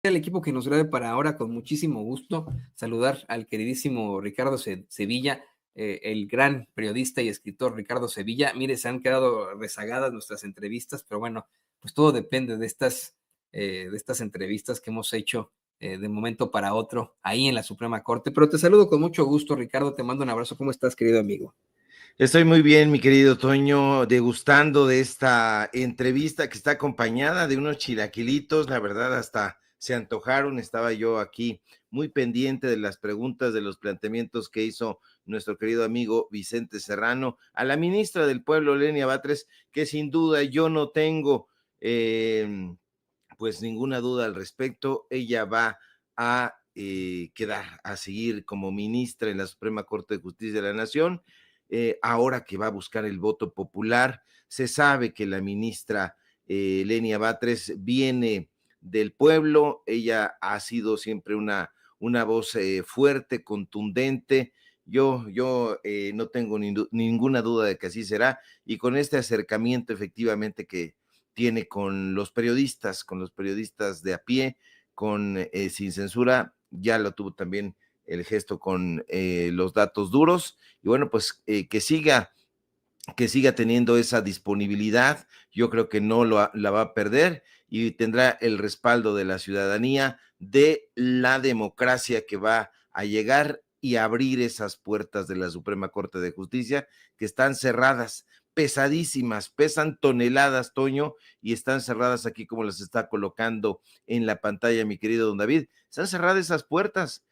El equipo que nos grabe para ahora, con muchísimo gusto, saludar al queridísimo Ricardo Sevilla, el gran periodista y escritor Ricardo Sevilla. Mire, se han quedado rezagadas nuestras entrevistas, pero bueno, pues todo depende de estas entrevistas que hemos hecho de momento para otro ahí en la Suprema Corte. Pero te saludo con mucho gusto, Ricardo, te mando un abrazo. ¿Cómo estás, querido amigo? Estoy muy bien, mi querido Toño, degustando de esta entrevista que está acompañada de unos chilaquilitos, la verdad hasta se antojaron, estaba yo aquí muy pendiente de las preguntas, de los planteamientos que hizo nuestro querido amigo Vicente Serrano a la ministra del Pueblo, Lenia Batres, que sin duda yo no tengo pues ninguna duda al respecto, ella va a quedar, a seguir como ministra en la Suprema Corte de Justicia de la Nación, ahora que va a buscar el voto popular. Se sabe que la ministra Lenia Batres viene del pueblo, ella ha sido siempre una voz fuerte, contundente. Yo no tengo ninguna duda de que así será, y con este acercamiento efectivamente que tiene con los periodistas de a pie, con Sin Censura, ya lo tuvo también el gesto con los datos duros, y bueno, pues que siga teniendo esa disponibilidad. Yo creo que no la va a perder y tendrá el respaldo de la ciudadanía, de la democracia que va a llegar y abrir esas puertas de la Suprema Corte de Justicia que están cerradas, pesadísimas, pesan toneladas, Toño, y están cerradas aquí como las está colocando en la pantalla mi querido don David. Están cerradas esas puertas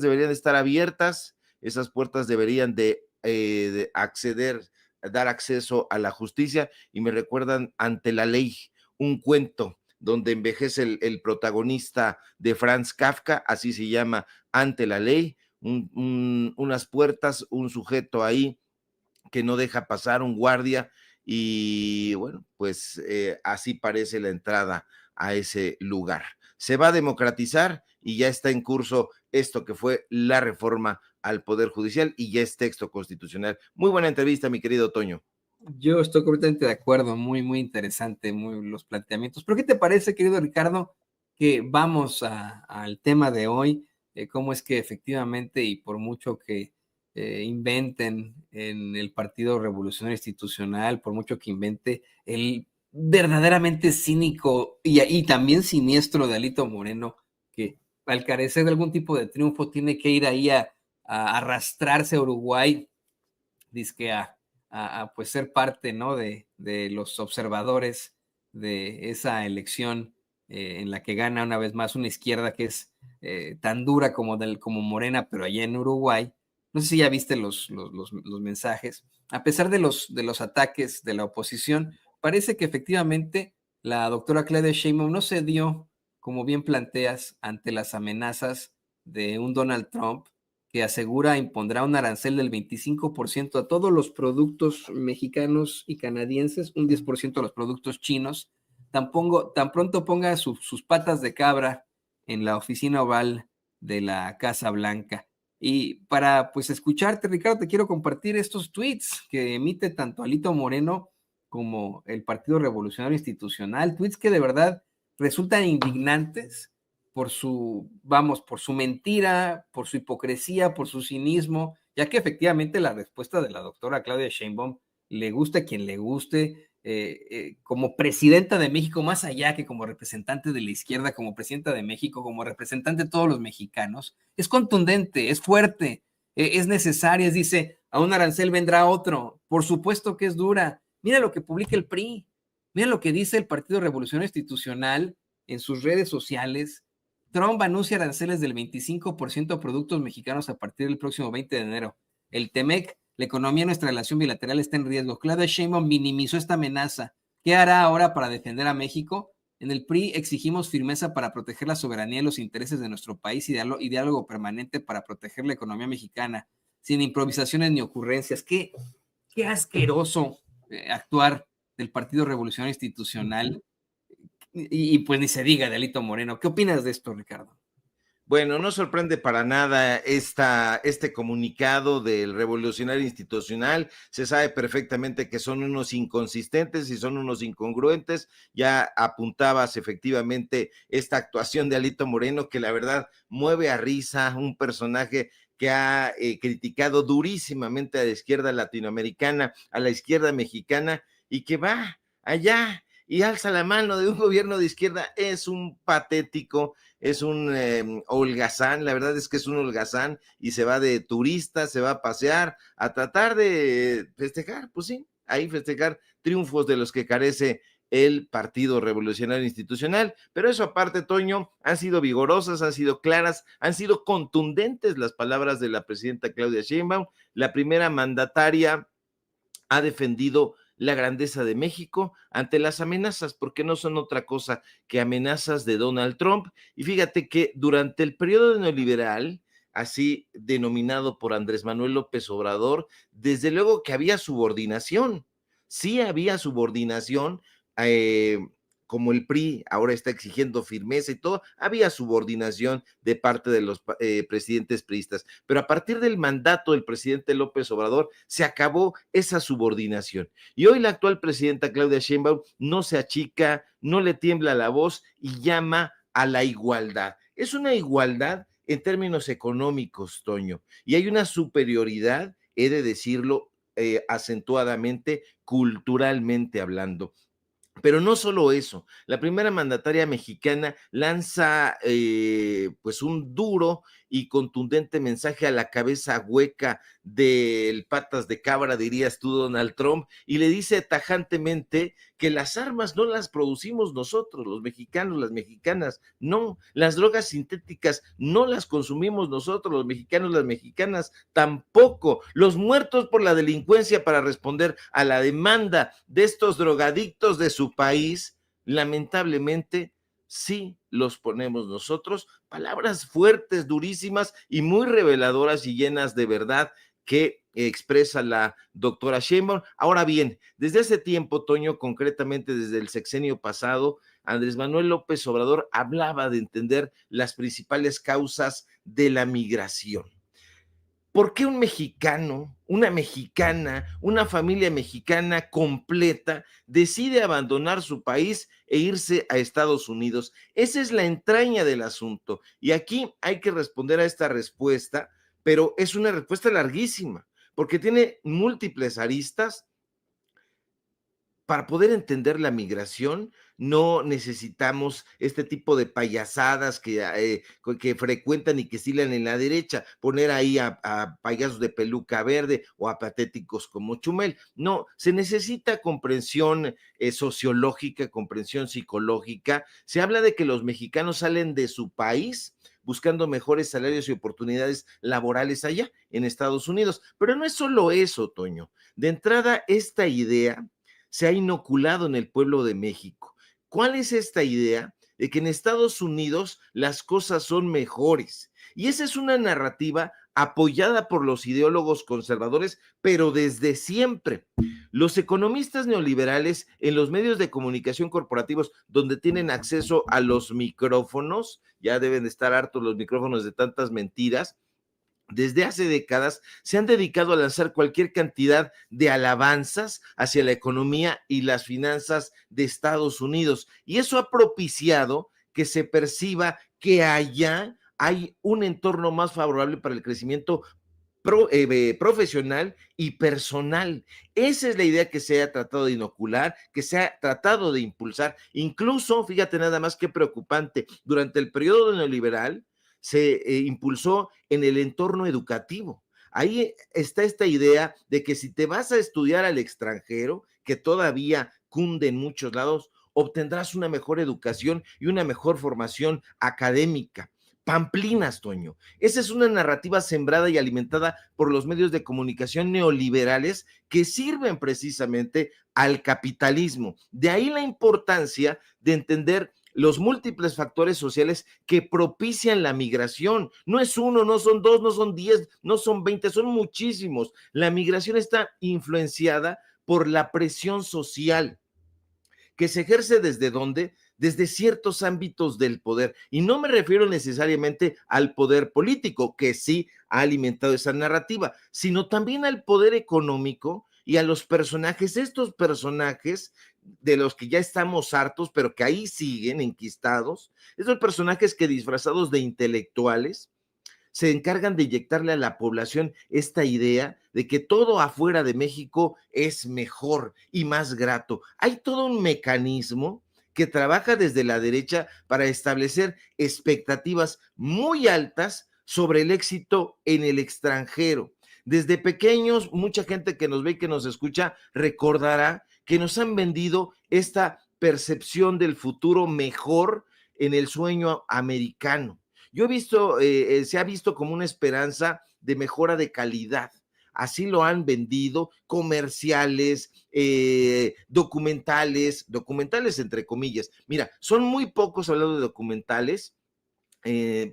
deberían estar abiertas, esas puertas deberían de acceder, dar acceso a la justicia, y me recuerdan Ante la Ley, un cuento donde envejece el protagonista de Franz Kafka, así se llama Ante la Ley, unas puertas, un sujeto ahí que no deja pasar, un guardia, y bueno, pues así parece la entrada a ese lugar. Se va a democratizar y ya está en curso esto que fue la reforma al Poder Judicial y ya es texto constitucional. Muy buena entrevista, mi querido Toño. Yo estoy completamente de acuerdo, muy, muy interesante, muy los planteamientos. Pero ¿qué te parece, querido Ricardo, que vamos al tema de hoy? ¿Cómo es que efectivamente, y por mucho que inventen en el Partido Revolucionario Institucional, por mucho que invente el verdaderamente cínico y también siniestro de Alito Moreno, que al carecer de algún tipo de triunfo tiene que ir ahí a arrastrarse a Uruguay, dizque pues ser parte, ¿no? De los observadores de esa elección en la que gana una vez más una izquierda que es tan dura como Morena, pero allá en Uruguay. No sé si ya viste los mensajes. A pesar de los ataques de la oposición, parece que efectivamente la doctora Claudia Sheinbaum no se dio, como bien planteas, ante las amenazas de un Donald Trump que asegura impondrá un arancel del 25% a todos los productos mexicanos y canadienses, un 10% a los productos chinos. Tan pronto ponga sus patas de cabra en la oficina oval de la Casa Blanca. Y para pues escucharte, Ricardo, te quiero compartir estos tweets que emite tanto Alito Moreno como el Partido Revolucionario Institucional, tweets que de verdad resultan indignantes por su mentira, por su hipocresía, por su cinismo, ya que efectivamente la respuesta de la doctora Claudia Sheinbaum, le guste a quien le guste, como presidenta de México, más allá que como representante de la izquierda, como presidenta de México, como representante de todos los mexicanos, es contundente, es fuerte, es necesaria, dice, a un arancel vendrá otro, por supuesto que es dura. Mira lo que publica el PRI, mira lo que dice el Partido Revolucionario Institucional en sus redes sociales. Trump anuncia aranceles del 25% a productos mexicanos a partir del próximo 20 de enero. El TEMEC, la economía de nuestra relación bilateral está en riesgo. Claudia Sheinbaum minimizó esta amenaza. ¿Qué hará ahora para defender a México? En el PRI exigimos firmeza para proteger la soberanía y los intereses de nuestro país y diálogo permanente para proteger la economía mexicana, sin improvisaciones ni ocurrencias. Qué asqueroso actuar del Partido Revolucionario Institucional, y pues ni se diga de Alito Moreno. ¿Qué opinas de esto, Ricardo? Bueno, no sorprende para nada este comunicado del Revolucionario Institucional. Se sabe perfectamente que son unos inconsistentes y son unos incongruentes. Ya apuntabas efectivamente esta actuación de Alito Moreno, que la verdad mueve a risa, un personaje que ha criticado durísimamente a la izquierda latinoamericana, a la izquierda mexicana, y que va allá y alza la mano de un gobierno de izquierda. Es un patético, es un holgazán, la verdad es que es un holgazán y se va de turista, se va a pasear, a tratar de festejar, pues sí, ahí festejar triunfos de los que carece el Partido Revolucionario Institucional. Pero eso aparte, Toño, han sido vigorosas, han sido claras, han sido contundentes las palabras de la presidenta Claudia Sheinbaum. La primera mandataria ha defendido la grandeza de México ante las amenazas, porque no son otra cosa que amenazas de Donald Trump. Y fíjate que durante el periodo neoliberal, así denominado por Andrés Manuel López Obrador, desde luego que había subordinación, sí había subordinación, eh, como el PRI ahora está exigiendo firmeza y todo, había subordinación de parte de los presidentes priistas, pero a partir del mandato del presidente López Obrador se acabó esa subordinación. Y hoy la actual presidenta Claudia Sheinbaum no se achica, no le tiembla la voz y llama a la igualdad. Es una igualdad en términos económicos, Toño, y hay una superioridad, he de decirlo acentuadamente, culturalmente hablando. Pero no solo eso, la primera mandataria mexicana lanza pues un duro y contundente mensaje a la cabeza hueca del patas de cabra, dirías tú, Donald Trump, y le dice tajantemente que las armas no las producimos nosotros, los mexicanos, las mexicanas, no, las drogas sintéticas no las consumimos nosotros, los mexicanos, las mexicanas, tampoco, los muertos por la delincuencia para responder a la demanda de estos drogadictos de su país, lamentablemente, sí los ponemos nosotros. Palabras fuertes, durísimas y muy reveladoras y llenas de verdad que expresa la doctora Sheinbaum. Ahora bien, desde hace tiempo, Toño, concretamente desde el sexenio pasado, Andrés Manuel López Obrador hablaba de entender las principales causas de la migración. ¿Por qué un mexicano, una mexicana, una familia mexicana completa decide abandonar su país e irse a Estados Unidos? Esa es la entraña del asunto. Y aquí hay que responder a esta respuesta, pero es una respuesta larguísima, porque tiene múltiples aristas. Para poder entender la migración, no necesitamos este tipo de payasadas que frecuentan y que estilan en la derecha, poner ahí a payasos de peluca verde o a patéticos como Chumel. No, se necesita comprensión sociológica, comprensión psicológica. Se habla de que los mexicanos salen de su país buscando mejores salarios y oportunidades laborales allá en Estados Unidos. Pero no es solo eso, Toño. De entrada, esta idea se ha inoculado en el pueblo de México. ¿Cuál es esta idea de que en Estados Unidos las cosas son mejores? Y esa es una narrativa apoyada por los ideólogos conservadores, pero desde siempre. Los economistas neoliberales en los medios de comunicación corporativos donde tienen acceso a los micrófonos, ya deben de estar hartos los micrófonos de tantas mentiras, desde hace décadas se han dedicado a lanzar cualquier cantidad de alabanzas hacia la economía y las finanzas de Estados Unidos. Y eso ha propiciado que se perciba que allá hay un entorno más favorable para el crecimiento profesional y personal. Esa es la idea que se ha tratado de inocular, que se ha tratado de impulsar. Incluso, fíjate nada más qué preocupante, durante el periodo neoliberal se impulsó en el entorno educativo. Ahí está esta idea de que si te vas a estudiar al extranjero, que todavía cunde en muchos lados, obtendrás una mejor educación y una mejor formación académica. Pamplinas, Toño. Esa es una narrativa sembrada y alimentada por los medios de comunicación neoliberales que sirven precisamente al capitalismo. De ahí la importancia de entender los múltiples factores sociales que propician la migración. No es uno, no son dos, no son 10, no son 20, son muchísimos. La migración está influenciada por la presión social que se ejerce desde dónde? desde ciertos ámbitos del poder. Y no me refiero necesariamente al poder político, que sí ha alimentado esa narrativa, sino también al poder económico y a los personajes, estos personajes de los que ya estamos hartos, pero que ahí siguen enquistados, esos personajes que disfrazados de intelectuales se encargan de inyectarle a la población esta idea de que todo afuera de México es mejor y más grato. Hay todo un mecanismo que trabaja desde la derecha para establecer expectativas muy altas sobre el éxito en el extranjero. Desde pequeños, mucha gente que nos ve y que nos escucha recordará que nos han vendido esta percepción del futuro mejor en el sueño americano. Yo he visto, se ha visto como una esperanza de mejora de calidad. Así lo han vendido comerciales, documentales entre comillas. Mira, son muy pocos hablando de documentales,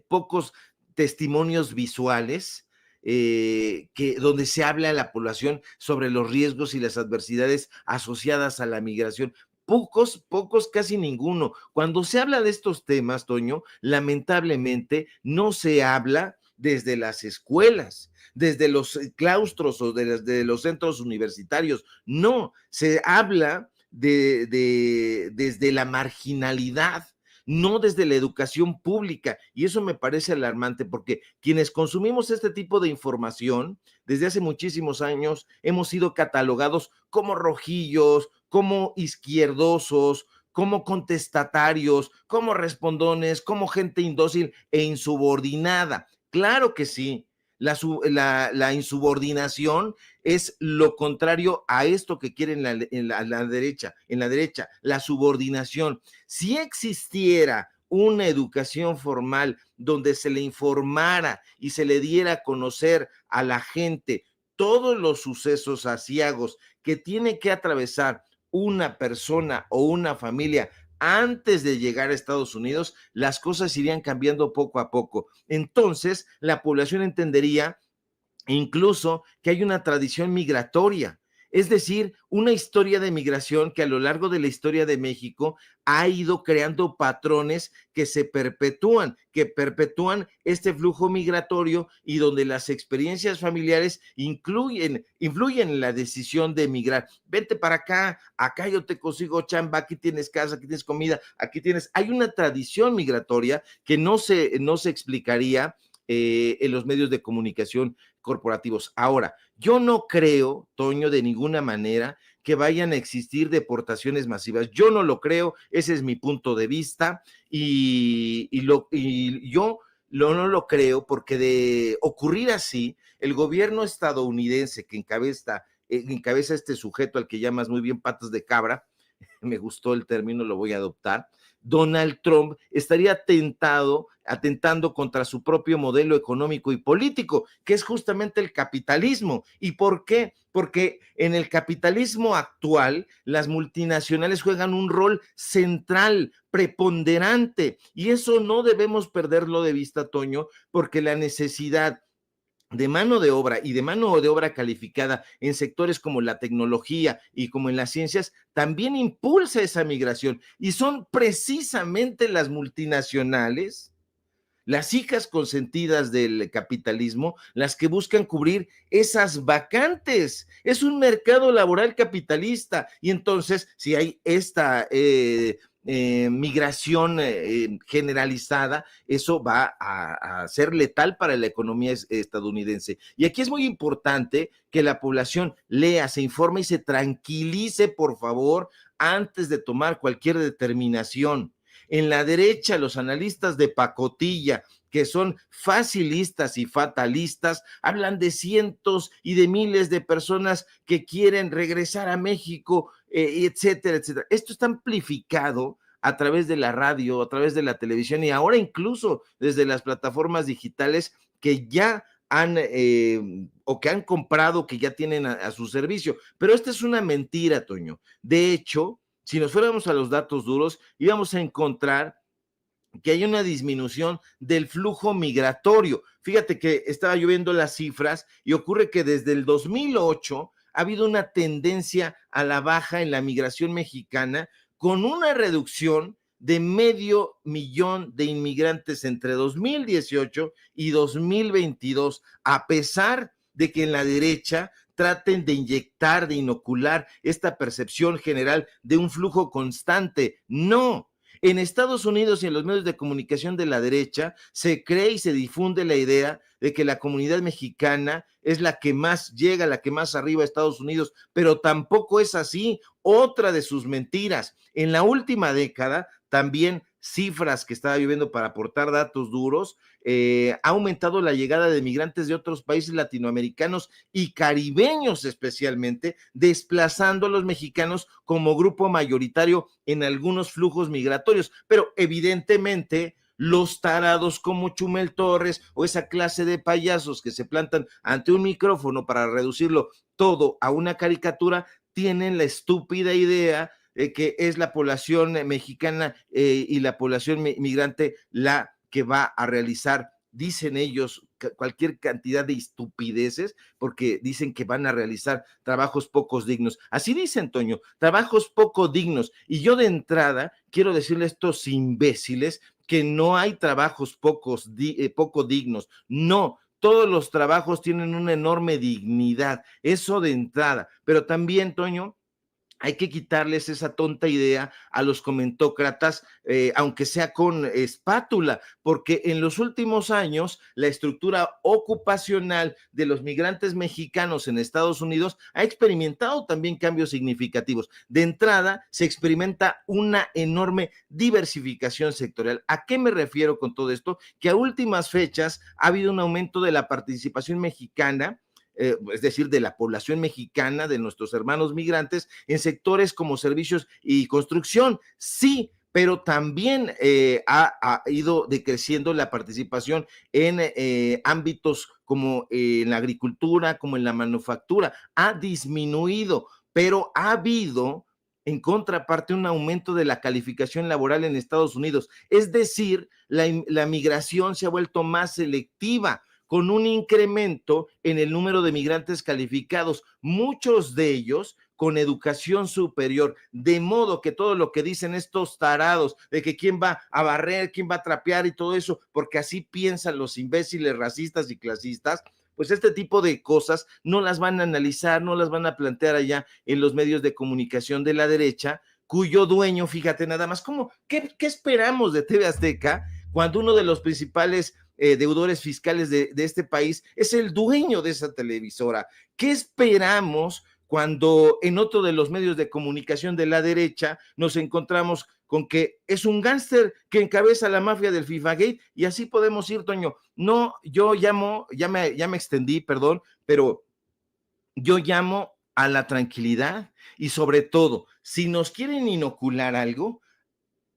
pocos testimonios visuales, donde se habla a la población sobre los riesgos y las adversidades asociadas a la migración. Pocos, casi ninguno. Cuando se habla de estos temas, Toño, lamentablemente no se habla desde las escuelas, desde los claustros o desde los centros universitarios. No, se habla desde la marginalidad, no desde la educación pública. Y eso me parece alarmante porque quienes consumimos este tipo de información desde hace muchísimos años hemos sido catalogados como rojillos, como izquierdosos, como contestatarios, como respondones, como gente indócil e insubordinada. Claro que sí, la insubordinación es lo contrario a esto que quieren la derecha, la subordinación. Si existiera una educación formal donde se le informara y se le diera a conocer a la gente todos los sucesos aciagos que tiene que atravesar una persona o una familia antes de llegar a Estados Unidos, las cosas irían cambiando poco a poco. Entonces, la población entendería incluso que hay una tradición migratoria, es decir, una historia de migración que a lo largo de la historia de México ha ido creando patrones que que perpetúan este flujo migratorio y donde las experiencias familiares influyen en la decisión de emigrar. Vente para acá, acá yo te consigo chamba, aquí tienes casa, aquí tienes comida, hay una tradición migratoria que no se explicaría en los medios de comunicación corporativos. Ahora, yo no creo, Toño, de ninguna manera que vayan a existir deportaciones masivas. Yo no lo creo, ese es mi punto de vista y yo no lo creo porque de ocurrir así, el gobierno estadounidense que encabeza este sujeto al que llamas muy bien patas de cabra, me gustó el término, lo voy a adoptar, Donald Trump estaría atentando contra su propio modelo económico y político, que es justamente el capitalismo. ¿Y por qué? Porque en el capitalismo actual, las multinacionales juegan un rol central, preponderante, y eso no debemos perderlo de vista, Toño, porque la necesidad de mano de obra y de mano de obra calificada en sectores como la tecnología y como en las ciencias, también impulsa esa migración. Y son precisamente las multinacionales, las hijas consentidas del capitalismo, las que buscan cubrir esas vacantes. Es un mercado laboral capitalista. Y entonces, si hay esta migración generalizada, eso va a ser letal para la economía estadounidense. Y aquí es muy importante que la población lea, se informe y se tranquilice, por favor, antes de tomar cualquier determinación. En la derecha, los analistas de pacotilla, que son facilistas y fatalistas, hablan de cientos y de miles de personas que quieren regresar a México, etcétera, etcétera. Esto está amplificado a través de la radio, a través de la televisión y ahora incluso desde las plataformas digitales que ya o que han comprado, que ya tienen a su servicio. Pero esta es una mentira, Toño. De hecho, si nos fuéramos a los datos duros, íbamos a encontrar que hay una disminución del flujo migratorio. Fíjate que estaba yo viendo las cifras y ocurre que desde el 2008 ha habido una tendencia a la baja en la migración mexicana con una reducción de 500,000 de inmigrantes entre 2018 y 2022, a pesar de que en la derecha traten de inyectar, de inocular esta percepción general de un flujo constante. No. En Estados Unidos y en los medios de comunicación de la derecha se cree y se difunde la idea de que la comunidad mexicana es la que más llega, la que más arriba a Estados Unidos, pero tampoco es así. Otra de sus mentiras. En la última década, también cifras que estaba viviendo para aportar datos duros, ha aumentado la llegada de migrantes de otros países latinoamericanos y caribeños especialmente, desplazando a los mexicanos como grupo mayoritario en algunos flujos migratorios. Pero evidentemente los tarados como Chumel Torres o esa clase de payasos que se plantan ante un micrófono para reducirlo todo a una caricatura, tienen la estúpida idea de que es la población mexicana y la población migrante la que va a realizar, dicen ellos, cualquier cantidad de estupideces, porque dicen que van a realizar trabajos pocos dignos. Así dicen, Toño, trabajos poco dignos. Y yo de entrada quiero decirle a estos imbéciles que no hay trabajos poco dignos. No, todos los trabajos tienen una enorme dignidad, eso de entrada. Pero también, Toño, hay que quitarles esa tonta idea a los comentócratas, aunque sea con espátula, porque en los últimos años la estructura ocupacional de los migrantes mexicanos en Estados Unidos ha experimentado también cambios significativos. De entrada, se experimenta una enorme diversificación sectorial. ¿A qué me refiero con todo esto? Que a últimas fechas ha habido un aumento de la participación mexicana, es decir, de la población mexicana, de nuestros hermanos migrantes, en sectores como servicios y construcción. Sí, pero también ha ido decreciendo la participación en ámbitos como en la agricultura, como en la manufactura. Ha disminuido, pero ha habido en contraparte un aumento de la calificación laboral en Estados Unidos. Es decir, la migración se ha vuelto más selectiva, con un incremento en el número de migrantes calificados, muchos de ellos con educación superior, de modo que todo lo que dicen estos tarados de que quién va a barrer, quién va a trapear y todo eso, porque así piensan los imbéciles racistas y clasistas, pues este tipo de cosas no las van a analizar, no las van a plantear allá en los medios de comunicación de la derecha, cuyo dueño, fíjate nada más, ¿qué esperamos de TV Azteca cuando uno de los principales deudores fiscales de este país es el dueño de esa televisora? ¿Qué esperamos cuando en otro de los medios de comunicación de la derecha nos encontramos con que es un gángster que encabeza la mafia del FIFA-Gate? Y así podemos ir, Toño. No, yo llamo, ya me extendí, perdón, pero yo llamo a la tranquilidad y sobre todo, si nos quieren inocular algo,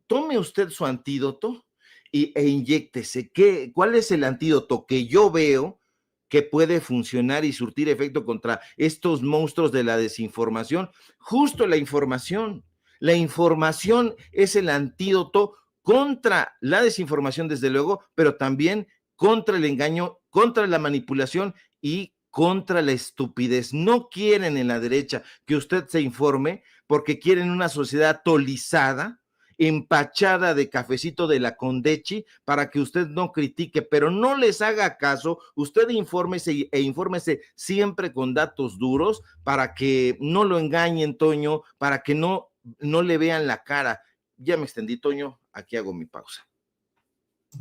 tome usted su antídoto e inyéctese. ¿Cuál es el antídoto que yo veo que puede funcionar y surtir efecto contra estos monstruos de la desinformación? Justo la información. La información es el antídoto contra la desinformación, desde luego, pero también contra el engaño, contra la manipulación y contra la estupidez. No quieren en la derecha que usted se informe porque quieren una sociedad tolizada, empachada de cafecito de la Condechi, para que usted no critique, pero no les haga caso. Usted infórmese e infórmese siempre con datos duros para que no lo engañen, Toño, para que no le vean la cara. Ya me extendí, Toño, aquí hago mi pausa.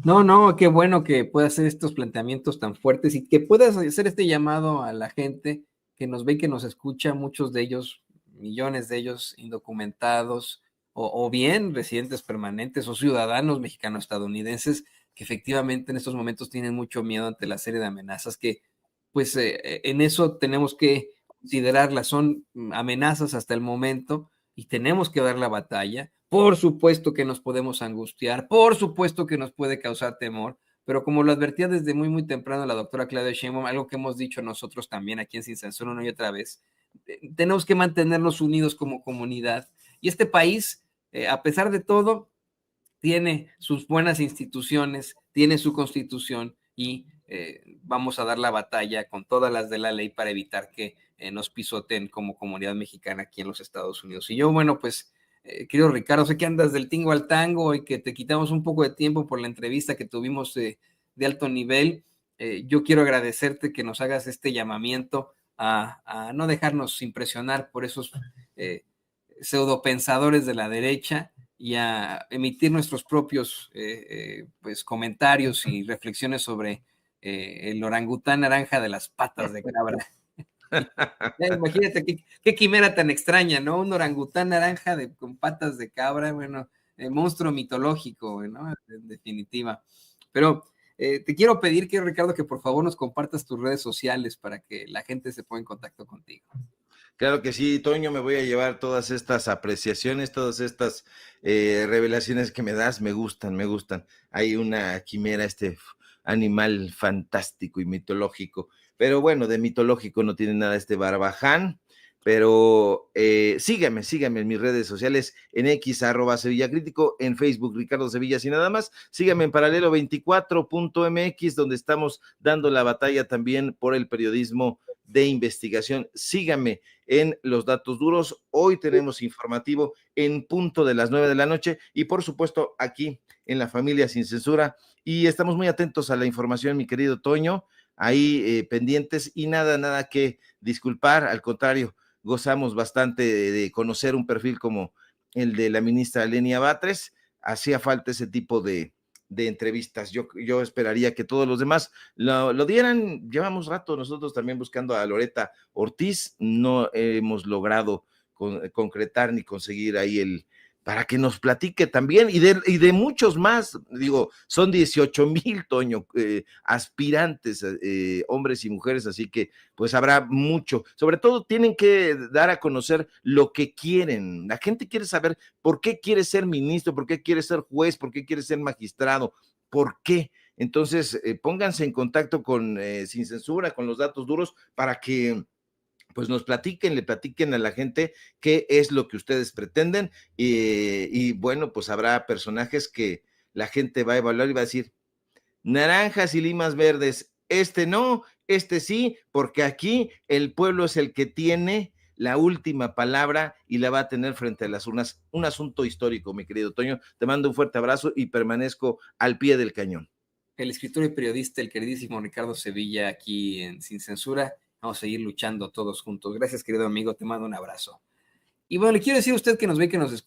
No, qué bueno que puedas hacer estos planteamientos tan fuertes y que puedas hacer este llamado a la gente que nos ve y que nos escucha, muchos de ellos, millones de ellos indocumentados o bien residentes permanentes o ciudadanos mexicano-estadounidenses que efectivamente en estos momentos tienen mucho miedo ante la serie de amenazas que, pues, en eso tenemos que considerarlas, son amenazas hasta el momento y tenemos que dar la batalla. Por supuesto que nos podemos angustiar, por supuesto que nos puede causar temor, pero como lo advertía desde muy temprano la doctora Claudia Sheinbaum, algo que hemos dicho nosotros también aquí en Sin Censura una y otra vez, tenemos que mantenernos unidos como comunidad. Y este país, a pesar de todo, tiene sus buenas instituciones, tiene su constitución y vamos a dar la batalla con todas las de la ley para evitar que nos pisoteen como comunidad mexicana aquí en los Estados Unidos. Y yo, bueno, pues querido Ricardo, sé que andas del tingo al tango y que te quitamos un poco de tiempo por la entrevista que tuvimos de alto nivel. Yo quiero agradecerte que nos hagas este llamamiento a no dejarnos impresionar por esos pseudopensadores de la derecha y a emitir nuestros propios pues, comentarios y reflexiones sobre el orangután naranja de las patas de cabra. Imagínate qué quimera tan extraña, ¿no? Un orangután naranja con patas de cabra, bueno, monstruo mitológico, ¿no? En definitiva. Pero te quiero pedir, que Ricardo, que por favor nos compartas tus redes sociales para que la gente se ponga en contacto contigo. Claro que sí, Toño, me voy a llevar todas estas apreciaciones, todas estas revelaciones que me das, me gustan, me gustan. Hay una quimera, animal fantástico y mitológico, pero bueno, de mitológico no tiene nada este Barbaján, pero sígame en mis redes sociales, en X, @SevillaCrítico, en Facebook, Ricardo Sevilla, y nada más. Sígame en paralelo24.mx, donde estamos dando la batalla también por el periodismo de investigación. Sígame en Los Datos Duros. Hoy tenemos informativo en punto de las 9 de la noche y por supuesto aquí en La Familia Sin Censura, y estamos muy atentos a la información, mi querido Toño, ahí pendientes, y nada que disculpar, al contrario, gozamos bastante de conocer un perfil como el de la ministra Lenia Batres. Hacía falta ese tipo de entrevistas. Yo esperaría que todos los demás lo dieran. Llevamos rato nosotros también buscando a Loreta Ortiz, no hemos logrado concretar ni conseguir ahí para que nos platique también, y de muchos más. Digo, son 18,000, Toño, aspirantes, hombres y mujeres, así que pues habrá mucho. Sobre todo tienen que dar a conocer lo que quieren. La gente quiere saber por qué quiere ser ministro, por qué quiere ser juez, por qué quiere ser magistrado, por qué. Entonces, pónganse en contacto con Sin Censura, con Los Datos Duros, para que pues nos le platiquen a la gente qué es lo que ustedes pretenden, y bueno, pues habrá personajes que la gente va a evaluar y va a decir, naranjas y limas verdes, este no, este sí, porque aquí el pueblo es el que tiene la última palabra y la va a tener frente a las urnas. Un asunto histórico, mi querido Toño. Te mando un fuerte abrazo y permanezco al pie del cañón. El escritor y periodista, el queridísimo Ricardo Sevilla, aquí en Sin Censura. Vamos a seguir luchando todos juntos. Gracias, querido amigo, te mando un abrazo. Y bueno, le quiero decir a usted que nos ve, que nos escucha,